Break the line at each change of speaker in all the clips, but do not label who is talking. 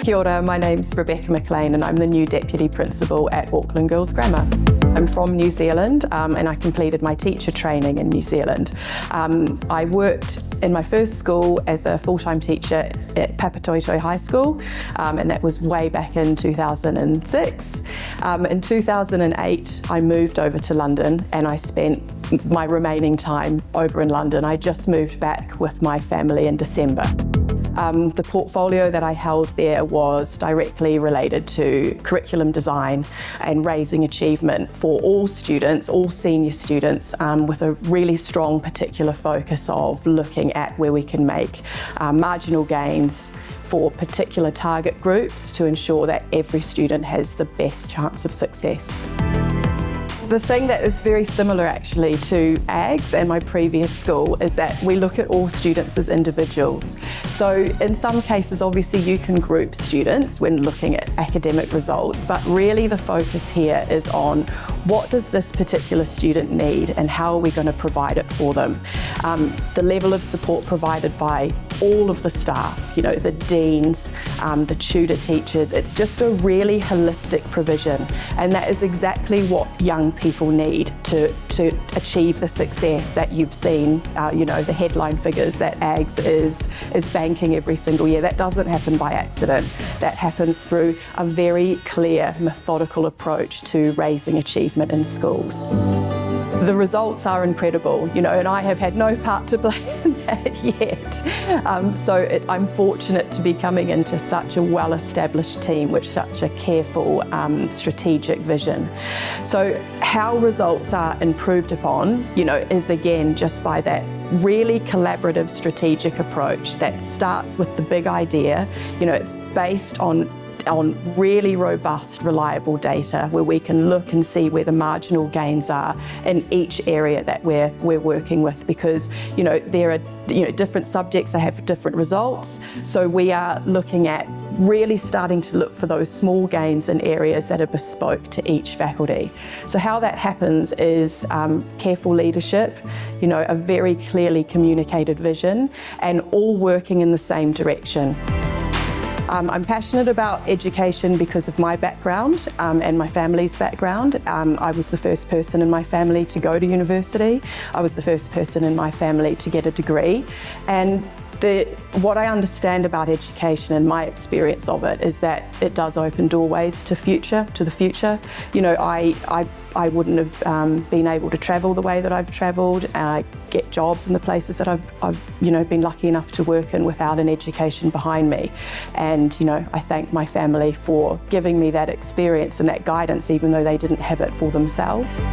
Kia ora, my name's Rebekah McLean and I'm the new Deputy Principal at Auckland Girls Grammar. I'm from New Zealand and I completed my teacher training in New Zealand. I worked in my first school as a full-time teacher at Papatoetoe High School, and that was way back in 2006. In 2008 I moved over to London and I spent my remaining time over in London. I just moved back with my family in December. The portfolio that I held there was directly related to curriculum design and raising achievement for all students, all senior students, with a really strong particular focus of looking at where we can make marginal gains for particular target groups to ensure that every student has the best chance of success. The thing that is very similar actually to AGGS and my previous school is that we look at all students as individuals. So in some cases obviously you can group students when looking at academic results, but really the focus here is on what does this particular student need and how are we going to provide it for them. The level of support provided by all of the staff, you know, the deans, the tutor teachers, it's just a really holistic provision, and that is exactly what young people need to achieve the success that you've seen, you know, the headline figures that AGGS is banking every single year. That doesn't happen by accident. That happens through a very clear, methodical approach to raising achievement in schools. The results are incredible, you know, and I have had no part to play in that yet. So I'm fortunate to be coming into such a well-established team with such a careful, strategic vision. So how results are improved upon, you know, is again just by that really collaborative strategic approach that starts with the big idea. You know, it's based on really robust, reliable data where we can look and see where the marginal gains are in each area that we're working with, because you know there are different subjects that have different results. So we are looking at really starting to look for those small gains in areas that are bespoke to each faculty. So how that happens is careful leadership, you know, a very clearly communicated vision, and all working in the same direction. I'm passionate about education because of my background and my family's background. I was the first person in my family to go to university. I was the first person in my family to get a degree. And what I understand about education and my experience of it is that it does open doorways to the future. You know, I wouldn't have been able to travel the way that I've travelled, get jobs in the places that I've been lucky enough to work in without an education behind me. And you know, I thank my family for giving me that experience and that guidance, even though they didn't have it for themselves.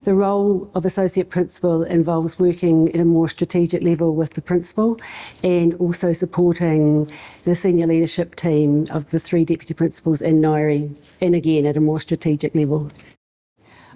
The role of associate principal involves working at a more strategic level with the principal and also supporting the senior leadership team of the 3 deputy principals in Ngaire, and again at a more strategic level.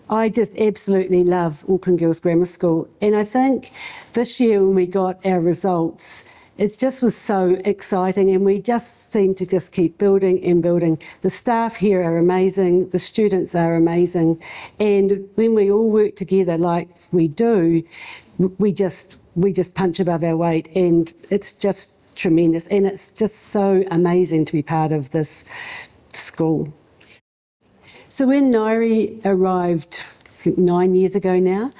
I just absolutely love Auckland Girls Grammar School, and I think this year when we got our results, it just was so exciting, and we just seem to just keep building and building. The staff here are amazing, the students are amazing, and when we all work together like we do, we just punch above our weight, and it's just tremendous, and it's just so amazing to be part of this school. So when Ngaire arrived 9 years ago now,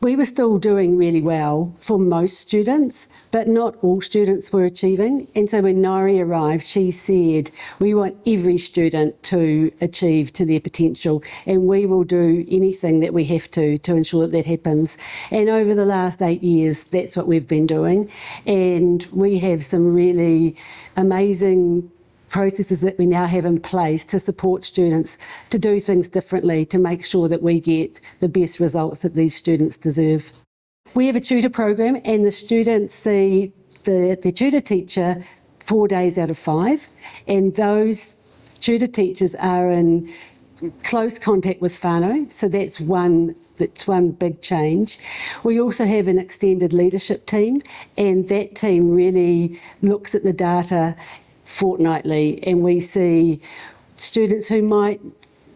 we were still doing really well for most students, but not all students were achieving. And so when Ngaire arrived, she said, we want every student to achieve to their potential, and we will do anything that we have to ensure that happens. And over the last 8 years, that's what we've been doing. And we have some really amazing processes that we now have in place to support students to do things differently, to make sure that we get the best results that these students deserve. We have a tutor program, and the students see the tutor teacher 4 days out of 5, and those tutor teachers are in close contact with whānau, so that's one big change. We also have an extended leadership team, and that team really looks at the data fortnightly, and we see students who might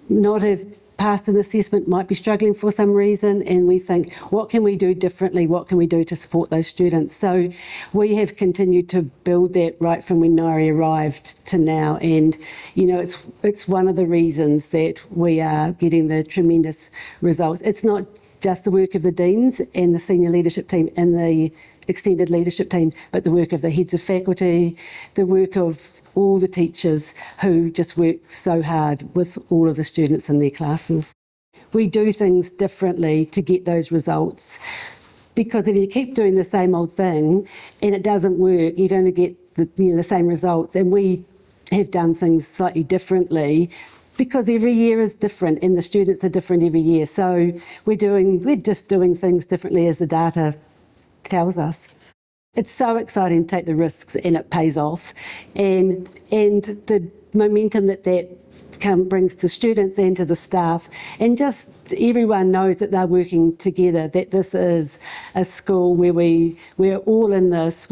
not have passed an assessment, might be struggling for some reason, and we think, what can we do differently? What can we do to support those students? So we have continued to build that right from when Ngaire arrived to now, and you know, it's one of the reasons that we are getting the tremendous results. It's not just the work of the deans and the senior leadership team and the extended leadership team, but the work of the heads of faculty, the work of all the teachers who just work so hard with all of the students in their classes. We do things differently to get those results, because if you keep doing the same old thing and it doesn't work, you're going to get the same results. And we have done things slightly differently because every year is different and the students are different every year. So we're just doing things differently as the data tells us. It's so exciting to take the risks, and it pays off. And the momentum that brings to students and to the staff, and just everyone knows that they're working together, that this is a school where we're all in this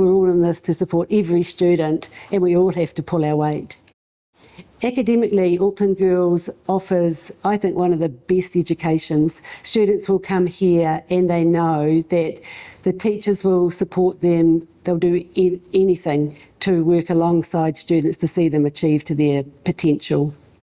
to support every student, and we all have to pull our weight. Academically, Auckland Girls offers, I think, one of the best educations. Students will come here and they know that the teachers will support them. They'll do anything to work alongside students to see them achieve to their potential.